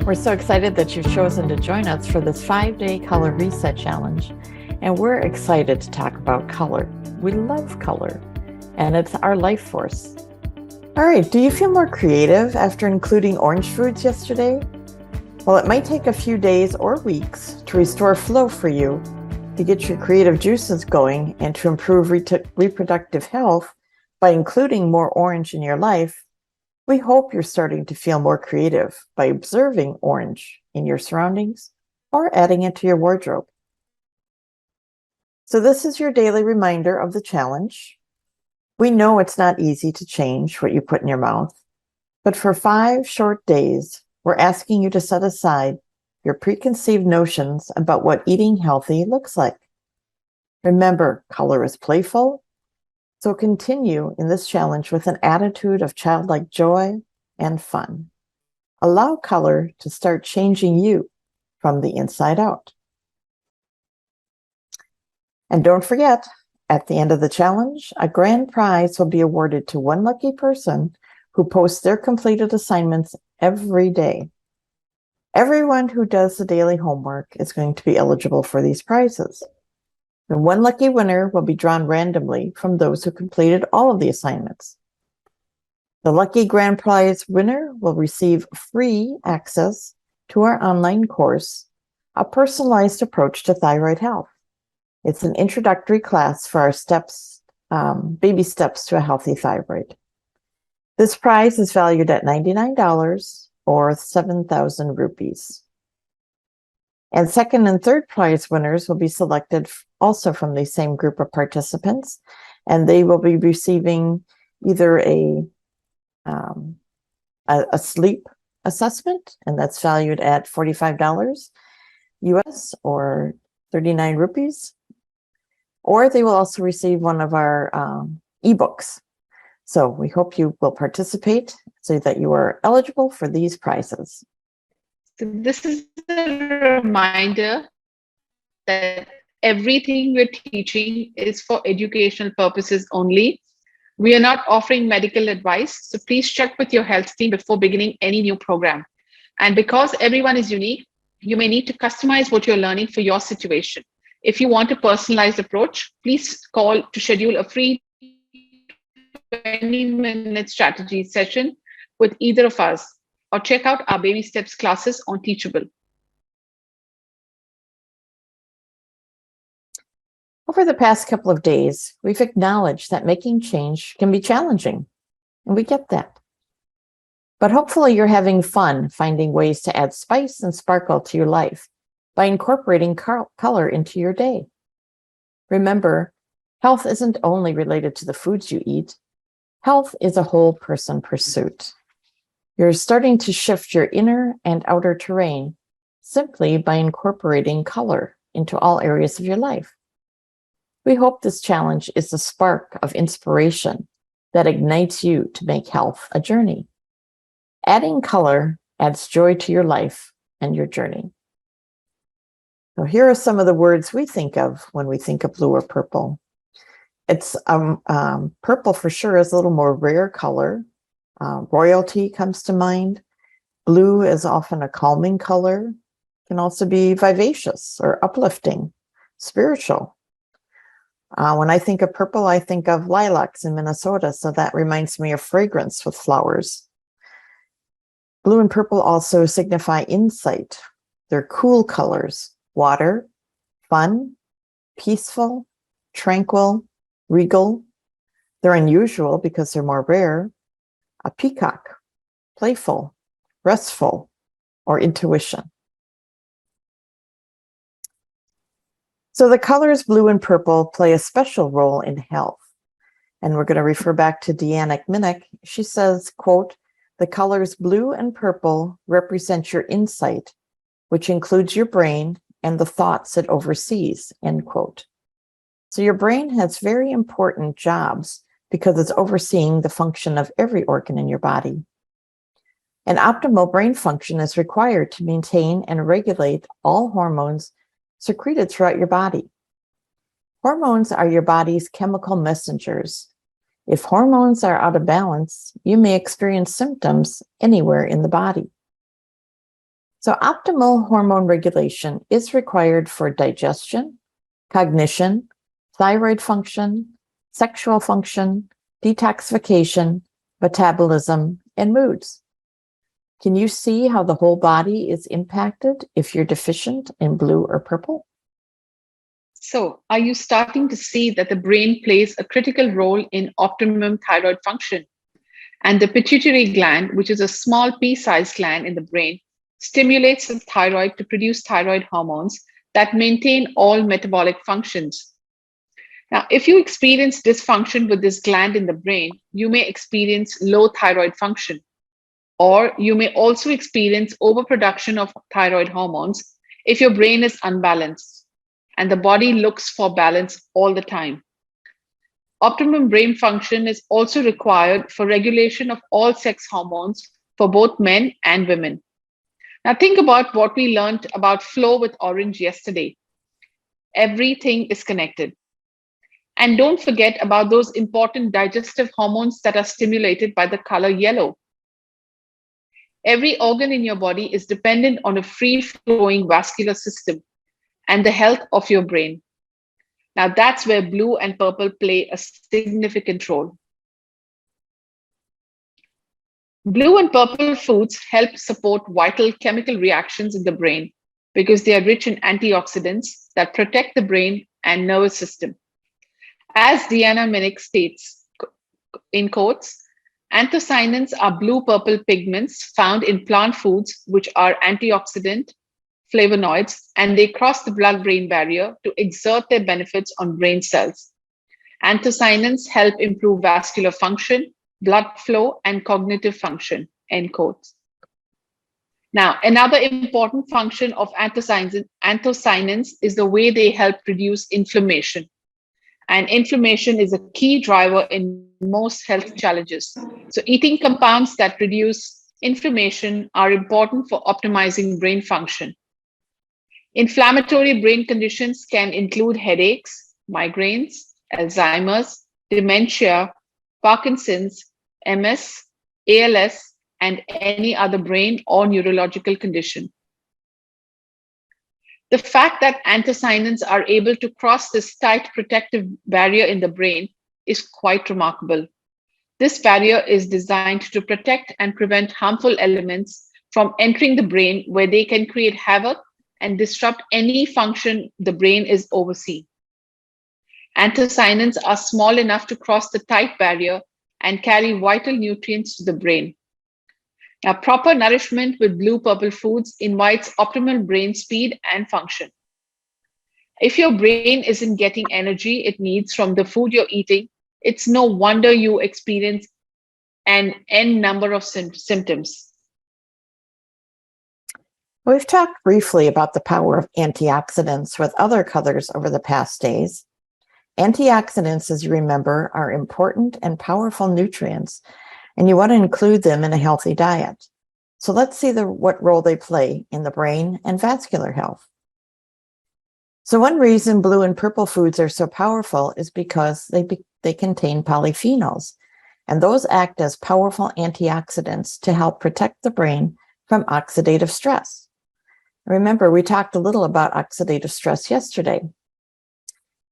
We're so excited that you've chosen to join us for this 5-day color reset challenge. And we're excited to talk about color. We love color, and it's our life force. All right, do you feel more creative after including orange foods yesterday? Well, it might take a few days or weeks to restore flow for you, to get your creative juices going, and to improve reproductive health by including more orange in your life. We hope you're starting to feel more creative by observing orange in your surroundings or adding it to your wardrobe. So this is your daily reminder of the challenge. We know it's not easy to change what you put in your mouth, but for 5 short days, we're asking you to set aside your preconceived notions about what eating healthy looks like. Remember, color is playful. So continue in this challenge with an attitude of childlike joy and fun. Allow color to start changing you from the inside out. And don't forget, at the end of the challenge, a grand prize will be awarded to one lucky person who posts their completed assignments every day. Everyone who does the daily homework is going to be eligible for these prizes. The one lucky winner will be drawn randomly from those who completed all of the assignments. The lucky grand prize winner will receive free access to our online course, A Personalized Approach to Thyroid Health. It's an introductory class for our baby steps to a healthy thyroid. This prize is valued at $99 or 7,000 rupees. And second and third prize winners will be selected also from the same group of participants, and they will be receiving either a sleep assessment, and that's valued at $45 US or 39 rupees, or they will also receive one of our ebooks. So we hope you will participate so that you are eligible for these prizes. So this is a reminder that everything we're teaching is for educational purposes only. We are not offering medical advice, so please check with your health team before beginning any new program. And because everyone is unique, you may need to customize what you're learning for your situation. If you want a personalized approach, please call to schedule a free 20-minute strategy session with either of us, or check out our baby steps classes on Teachable. Over the past couple of days, we've acknowledged that making change can be challenging, and we get that. But hopefully you're having fun finding ways to add spice and sparkle to your life by incorporating color into your day. Remember, health isn't only related to the foods you eat. Health is a whole person pursuit. You're starting to shift your inner and outer terrain simply by incorporating color into all areas of your life. We hope this challenge is the spark of inspiration that ignites you to make health a journey. Adding color adds joy to your life and your journey. So here are some of the words we think of when we think of blue or purple. It's purple for sure is a little more rare color. Royalty comes to mind. Blue is often a calming color. Can also be vivacious or uplifting, spiritual. When I think of purple, I think of lilacs in Minnesota, so that reminds me of fragrance with flowers. Blue and purple also signify insight. They're cool colors: water, fun, peaceful, tranquil, regal. They're unusual because they're more rare. A peacock, playful, restful, or intuition. So the colors blue and purple play a special role in health. And we're going to refer back to Deanna Minnick. She says, quote, "The colors blue and purple represent your insight, which includes your brain and the thoughts it oversees," end quote. So your brain has very important jobs because it's overseeing the function of every organ in your body. An optimal brain function is required to maintain and regulate all hormones secreted throughout your body. Hormones are your body's chemical messengers. If hormones are out of balance, you may experience symptoms anywhere in the body. So optimal hormone regulation is required for digestion, cognition, thyroid function, sexual function, detoxification, metabolism, and moods. Can you see how the whole body is impacted if you're deficient in blue or purple? So, are you starting to see that the brain plays a critical role in optimum thyroid function? And the pituitary gland, which is a small pea-sized gland in the brain, stimulates the thyroid to produce thyroid hormones that maintain all metabolic functions. Now, if you experience dysfunction with this gland in the brain, you may experience low thyroid function, or you may also experience overproduction of thyroid hormones if your brain is unbalanced and the body looks for balance all the time. Optimum brain function is also required for regulation of all sex hormones for both men and women. Now, think about what we learned about flow with orange yesterday. Everything is connected. And don't forget about those important digestive hormones that are stimulated by the color yellow. Every organ in your body is dependent on a free-flowing vascular system and the health of your brain. Now, that's where blue and purple play a significant role. Blue and purple foods help support vital chemical reactions in the brain because they are rich in antioxidants that protect the brain and nervous system. As Deanna Minnick states, in quotes, anthocyanins are blue-purple pigments found in plant foods which are antioxidant flavonoids, and they cross the blood-brain barrier to exert their benefits on brain cells. Anthocyanins help improve vascular function, blood flow, and cognitive function, end quotes. Now, another important function of anthocyanins is the way they help reduce inflammation. And inflammation is a key driver in most health challenges. So eating compounds that reduce inflammation are important for optimizing brain function. Inflammatory brain conditions can include headaches, migraines, Alzheimer's, dementia, Parkinson's, MS, ALS, and any other brain or neurological condition. The fact that anthocyanins are able to cross this tight protective barrier in the brain is quite remarkable. This barrier is designed to protect and prevent harmful elements from entering the brain where they can create havoc and disrupt any function the brain is overseeing. Anthocyanins are small enough to cross the tight barrier and carry vital nutrients to the brain. Now, proper nourishment with blue-purple foods invites optimal brain speed and function. If your brain isn't getting energy it needs from the food you're eating, it's no wonder you experience an N number of symptoms. We've talked briefly about the power of antioxidants with other colors over the past days. Antioxidants, as you remember, are important and powerful nutrients, and you want to include them in a healthy diet. So let's see what role they play in the brain and vascular health. So one reason blue and purple foods are so powerful is because they contain polyphenols, and those act as powerful antioxidants to help protect the brain from oxidative stress. Remember, we talked a little about oxidative stress yesterday.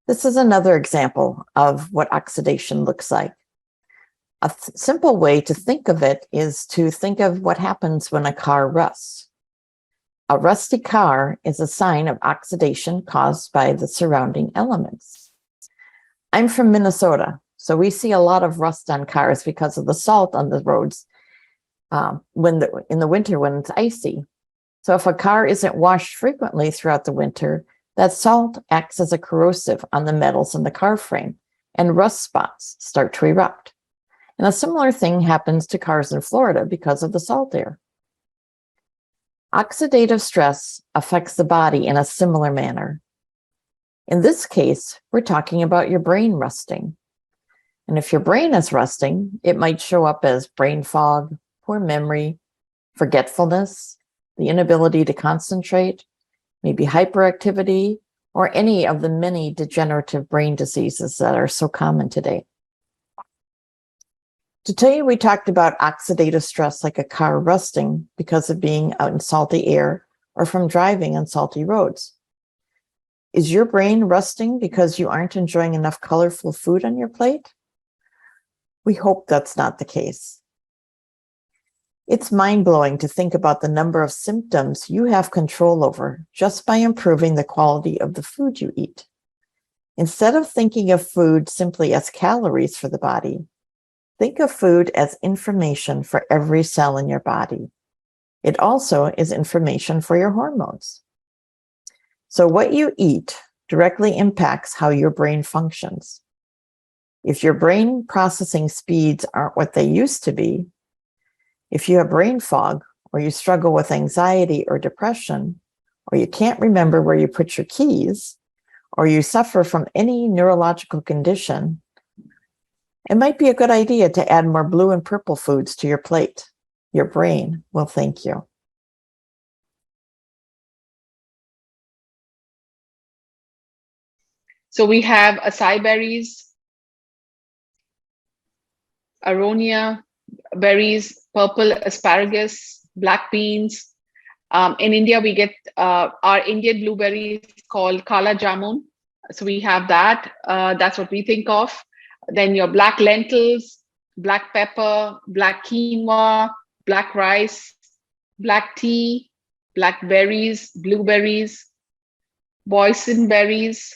This is another example of what oxidation looks like. A simple way to think of it is to think of what happens when a car rusts. A rusty car is a sign of oxidation caused by the surrounding elements. I'm from Minnesota, so we see a lot of rust on cars because of the salt on the roads in the winter when it's icy. So if a car isn't washed frequently throughout the winter, that salt acts as a corrosive on the metals in the car frame, and rust spots start to erupt. And a similar thing happens to cars in Florida because of the salt air. Oxidative stress affects the body in a similar manner. In this case, we're talking about your brain rusting. And if your brain is rusting, it might show up as brain fog, poor memory, forgetfulness, the inability to concentrate, maybe hyperactivity, or any of the many degenerative brain diseases that are so common today. To tell you, we talked about oxidative stress like a car rusting because of being out in salty air or from driving on salty roads. Is your brain rusting because you aren't enjoying enough colorful food on your plate? We hope that's not the case. It's mind-blowing to think about the number of symptoms you have control over just by improving the quality of the food you eat. Instead of thinking of food simply as calories for the body, think of food as information for every cell in your body. It also is information for your hormones. So what you eat directly impacts how your brain functions. If your brain processing speeds aren't what they used to be, if you have brain fog, or you struggle with anxiety or depression, or you can't remember where you put your keys, or you suffer from any neurological condition, it might be a good idea to add more blue and purple foods to your plate. Your brain will thank you. So we have acai berries, aronia berries, purple asparagus, black beans. In India, we get our Indian blueberries called kala jamun. So we have that. That's what we think of. Then your black lentils, black pepper, black quinoa, black rice, black tea, black berries, blueberries, boysenberries,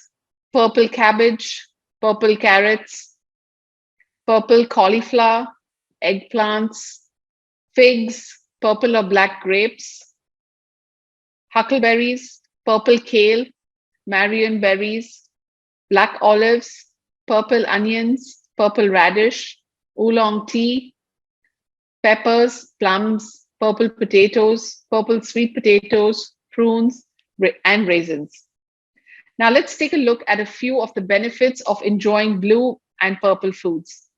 purple cabbage, purple carrots, purple cauliflower, eggplants, figs, purple or black grapes, huckleberries, purple kale, Marion berries, black olives, purple onions, purple radish, oolong tea, peppers, plums, purple potatoes, purple sweet potatoes, prunes, and raisins. Now let's take a look at a few of the benefits of enjoying blue and purple foods.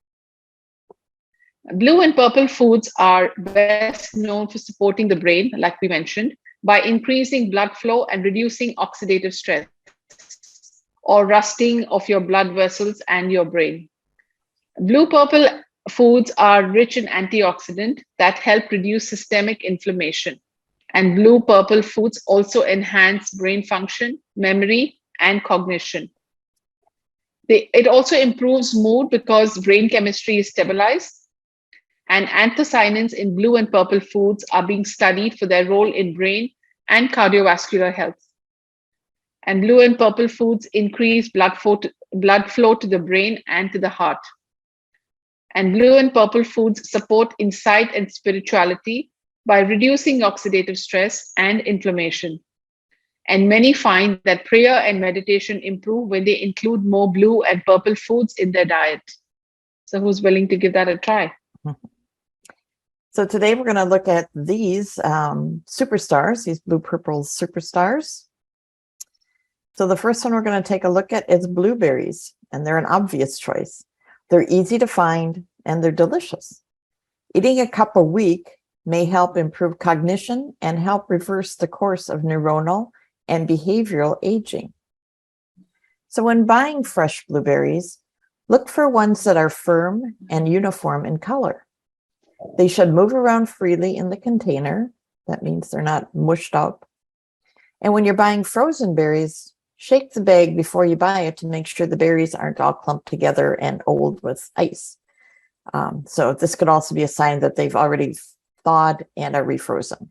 Blue and purple foods are best known for supporting the brain, like we mentioned, by increasing blood flow and reducing oxidative stress or rusting of your blood vessels and your brain. Blue-purple foods are rich in antioxidants that help reduce systemic inflammation. And blue-purple foods also enhance brain function, memory, and cognition. It also improves mood because brain chemistry is stabilized. And anthocyanins in blue and purple foods are being studied for their role in brain and cardiovascular health. And blue and purple foods increase blood flow to the brain and to the heart. And blue and purple foods support insight and spirituality by reducing oxidative stress and inflammation. And many find that prayer and meditation improve when they include more blue and purple foods in their diet. So who's willing to give that a try? So today we're going to look at these superstars, these blue-purple superstars. So the first one we're going to take a look at is blueberries, and they're an obvious choice. They're easy to find and they're delicious. Eating a cup a week may help improve cognition and help reverse the course of neuronal and behavioral aging. So when buying fresh blueberries, look for ones that are firm and uniform in color. They should move around freely in the container. That means they're not mushed up. And when you're buying frozen berries, shake the bag before you buy it to make sure the berries aren't all clumped together and old with ice. So this could also be a sign that they've already thawed and are refrozen.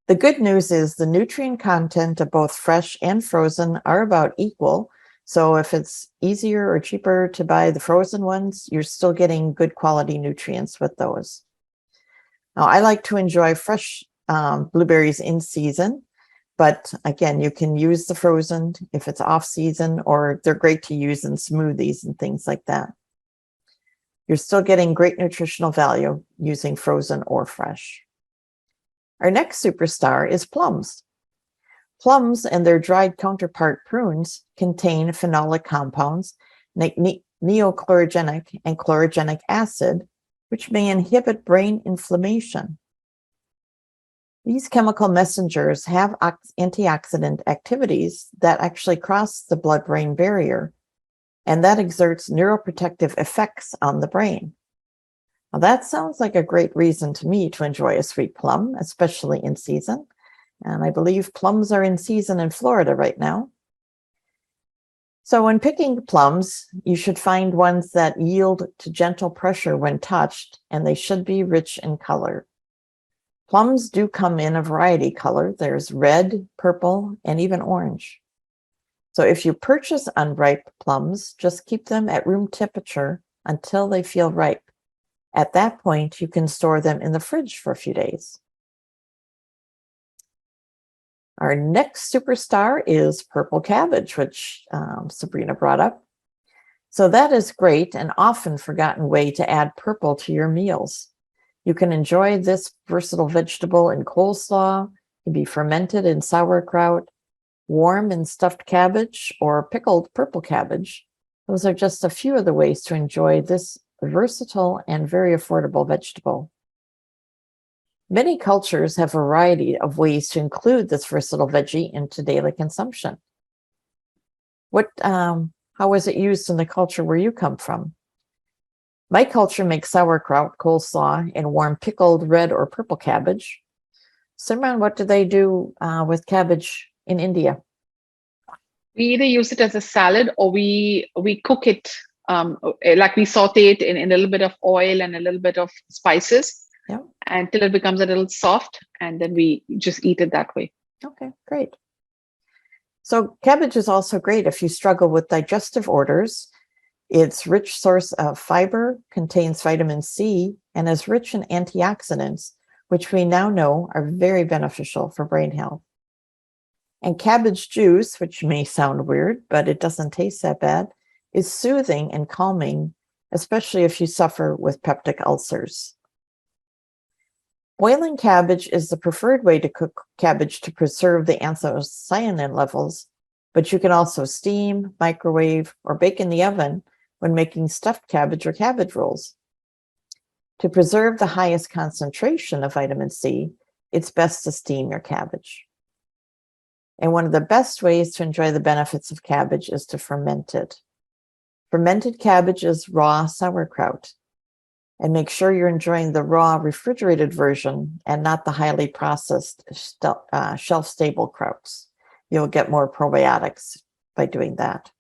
The good news is the nutrient content of both fresh and frozen are about equal. So if it's easier or cheaper to buy the frozen ones, you're still getting good quality nutrients with those. Now, I like to enjoy fresh blueberries in season, but again, you can use the frozen if it's off season, or they're great to use in smoothies and things like that. You're still getting great nutritional value using frozen or fresh. Our next superstar is plums. Plums and their dried counterpart prunes contain phenolic compounds like neochlorogenic and chlorogenic acid, which may inhibit brain inflammation. These chemical messengers have antioxidant activities that actually cross the blood-brain barrier, and that exerts neuroprotective effects on the brain. Now, that sounds like a great reason to me to enjoy a sweet plum, especially in season. And I believe plums are in season in Florida right now. So when picking plums, you should find ones that yield to gentle pressure when touched, and they should be rich in color. Plums do come in a variety color. There's red, purple, and even orange. So if you purchase unripe plums, just keep them at room temperature until they feel ripe. At that point, you can store them in the fridge for a few days. Our next superstar is purple cabbage, which Sabrina brought up. So that is great and often forgotten way to add purple to your meals. You can enjoy this versatile vegetable in coleslaw, can be fermented in sauerkraut, warm in stuffed cabbage, or pickled purple cabbage. Those are just a few of the ways to enjoy this versatile and very affordable vegetable. Many cultures have a variety of ways to include this versatile veggie into daily consumption. How is it used in the culture where you come from? My culture makes sauerkraut, coleslaw, and warm pickled red or purple cabbage. Simran, what do they do with cabbage in India? We either use it as a salad or we cook it, like we saute it in a little bit of oil and a little bit of spices. Yeah. Until it becomes a little soft, and then we just eat it that way. Okay, great. So cabbage is also great if you struggle with digestive orders. It's rich source of fiber, contains vitamin C, and is rich in antioxidants, which we now know are very beneficial for brain health. And cabbage juice, which may sound weird, but it doesn't taste that bad, is soothing and calming, especially if you suffer with peptic ulcers. Boiling cabbage is the preferred way to cook cabbage to preserve the anthocyanin levels, but you can also steam, microwave, or bake in the oven when making stuffed cabbage or cabbage rolls. To preserve the highest concentration of vitamin C, it's best to steam your cabbage. And one of the best ways to enjoy the benefits of cabbage is to ferment it. Fermented cabbage is raw sauerkraut. And make sure you're enjoying the raw refrigerated version and not the highly processed shelf-stable krauts. You'll get more probiotics by doing that.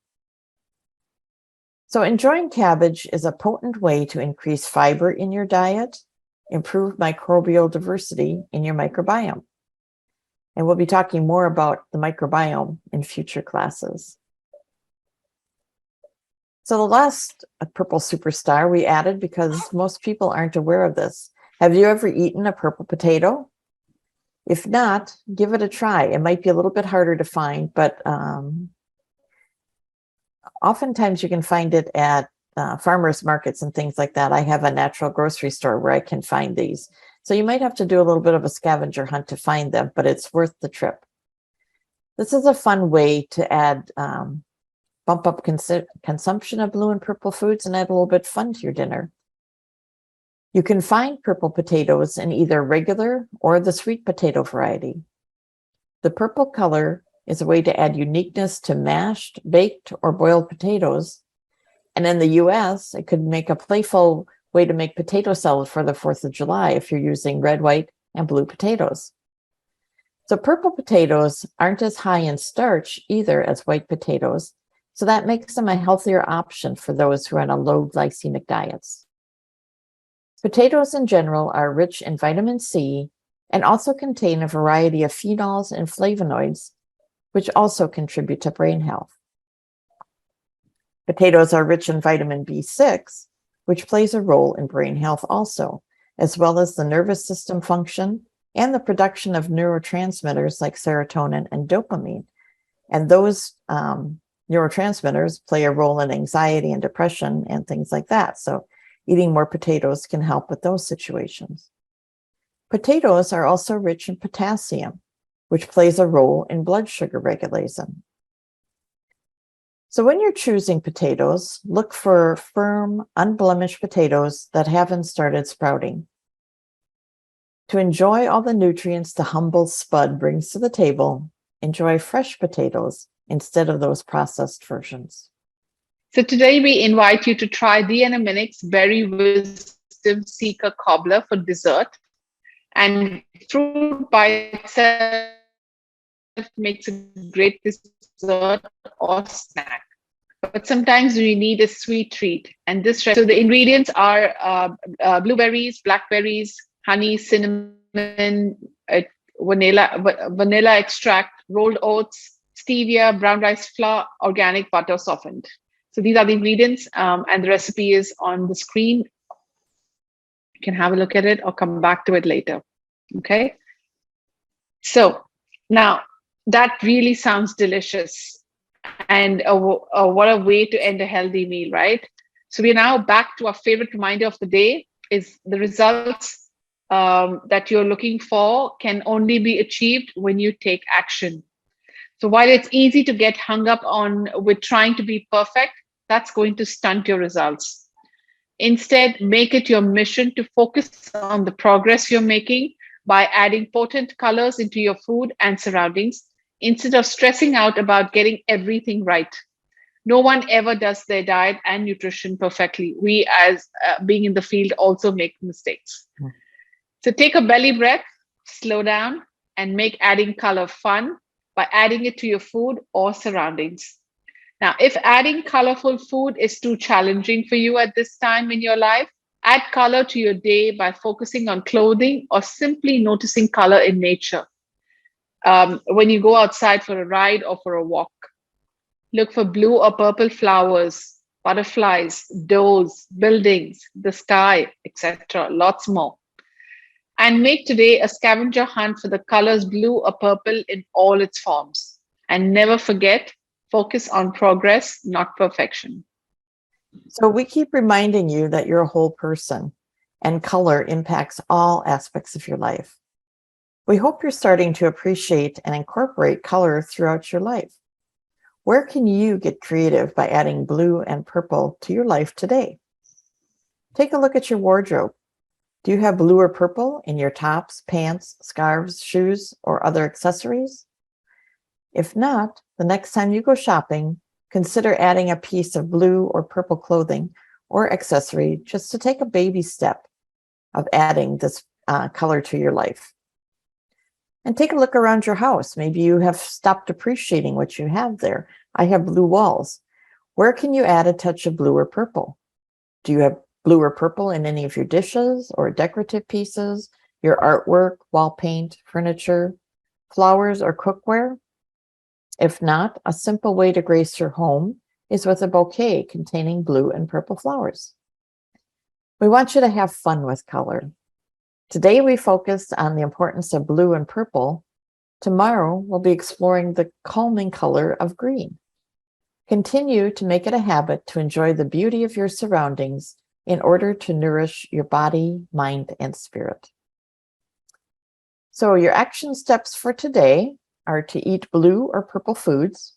So enjoying cabbage is a potent way to increase fiber in your diet, improve microbial diversity in your microbiome. And we'll be talking more about the microbiome in future classes. So the last purple superstar we added because most people aren't aware of this. Have you ever eaten a purple potato? If not, give it a try. It might be a little bit harder to find, but oftentimes you can find it at farmers markets and things like that. I have a natural grocery store where I can find these. So you might have to do a little bit of a scavenger hunt to find them, but it's worth the trip. This is a fun way to add bump up consumption of blue and purple foods and add a little bit of fun to your dinner. You can find purple potatoes in either regular or the sweet potato variety. The purple color is a way to add uniqueness to mashed, baked, or boiled potatoes. And in the US, it could make a playful way to make potato salad for the 4th of July if you're using red, white, and blue potatoes. So purple potatoes aren't as high in starch either as white potatoes, so that makes them a healthier option for those who are on a low glycemic diets. Potatoes in general are rich in vitamin C and also contain a variety of phenols and flavonoids, which also contribute to brain health. Potatoes are rich in vitamin B6, which plays a role in brain health also, as well as the nervous system function and the production of neurotransmitters like serotonin and dopamine. And those neurotransmitters play a role in anxiety and depression and things like that. So eating more potatoes can help with those situations. Potatoes are also rich in potassium, which plays a role in blood sugar regulation. So when you're choosing potatoes, look for firm, unblemished potatoes that haven't started sprouting. To enjoy all the nutrients the humble spud brings to the table, enjoy fresh potatoes instead of those processed versions. So today we invite you to try Deanna Minnick's Berry Wisdom Seeker Cobbler for dessert and fruit by itself makes a great dessert or snack. But sometimes we need a sweet treat. And so the ingredients are blueberries, blackberries, honey, cinnamon, vanilla extract, rolled oats, stevia, brown rice flour, organic butter softened. So these are the ingredients, and the recipe is on the screen. You can have a look at it or come back to it later. Okay. So now that really sounds delicious. And what a way to end a healthy meal, right? So we're now back to our favorite reminder of the day is the results that you're looking for can only be achieved when you take action. So while it's easy to get hung up on with trying to be perfect, that's going to stunt your results. Instead, make it your mission to focus on the progress you're making by adding potent colors into your food and surroundings instead of stressing out about getting everything right. No one ever does their diet and nutrition perfectly. We, as being in the field, also make mistakes. So take a belly breath, slow down, and make adding color fun by adding it to your food or surroundings. Now, if adding colorful food is too challenging for you at this time in your life, add color to your day by focusing on clothing or simply noticing color in nature. When you go outside for a ride or for a walk, look for blue or purple flowers, butterflies, doors, buildings, the sky, etc. Lots more. And make today a scavenger hunt for the colors blue or purple in all its forms. And never forget, focus on progress, not perfection. So we keep reminding you that you're a whole person and color impacts all aspects of your life. We hope you're starting to appreciate and incorporate color throughout your life. Where can you get creative by adding blue and purple to your life today? Take a look at your wardrobe. Do you have blue or purple in your tops, pants, scarves, shoes, or other accessories? If not, the next time you go shopping, consider adding a piece of blue or purple clothing or accessory just to take a baby step of adding this color to your life. And take a look around your house. Maybe you have stopped appreciating what you have there. I have blue walls. Where can you add a touch of blue or purple? Do you have blue or purple in any of your dishes or decorative pieces, your artwork, wall paint, furniture, flowers, or cookware? If not, a simple way to grace your home is with a bouquet containing blue and purple flowers. We want you to have fun with color. Today we focused on the importance of blue and purple. Tomorrow we'll be exploring the calming color of green. Continue to make it a habit to enjoy the beauty of your surroundings in order to nourish your body, mind, and spirit. So your action steps for today are to eat blue or purple foods.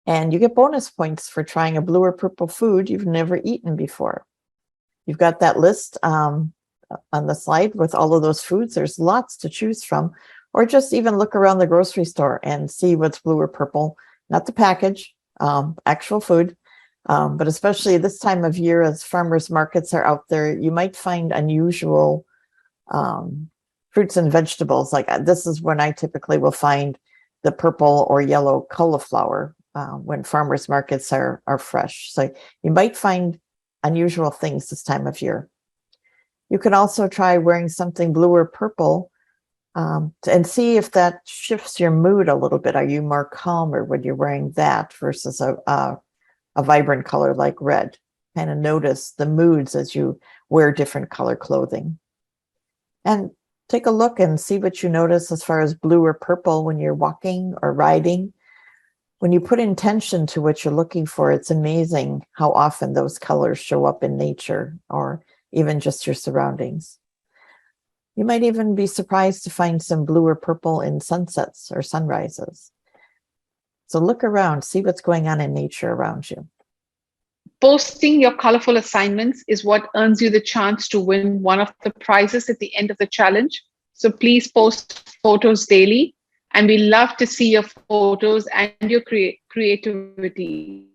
And you get bonus points for trying a blue or purple food you've never eaten before. You've got that list on the slide with all of those foods. There's lots to choose from, or just even look around the grocery store and see what's blue or purple, not the package, actual food. But especially this time of year, as farmers markets are out there, you might find unusual fruits and vegetables. Like this is when I typically will find the purple or yellow cauliflower when farmers markets are fresh. So you might find unusual things this time of year. You can also try wearing something blue or purple and see if that shifts your mood a little bit. Are you more calmer when you're wearing that versus a vibrant color like red? Kind of notice the moods as you wear different color clothing. And take a look and see what you notice as far as blue or purple when you're walking or riding. When you put intention to what you're looking for, it's amazing how often those colors show up in nature or even just your surroundings. You might even be surprised to find some blue or purple in sunsets or sunrises. So look around, see what's going on in nature around you. Posting your colorful assignments is what earns you the chance to win one of the prizes at the end of the challenge. So please post photos daily, and we love to see your photos and your creativity.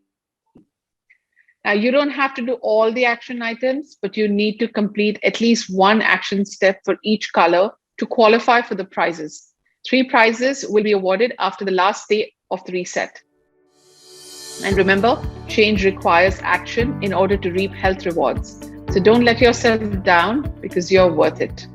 Now, you don't have to do all the action items, but you need to complete at least one action step for each color to qualify for the prizes. 3 prizes will be awarded after the last day of the reset. And remember, change requires action in order to reap health rewards. So don't let yourself down because you're worth it.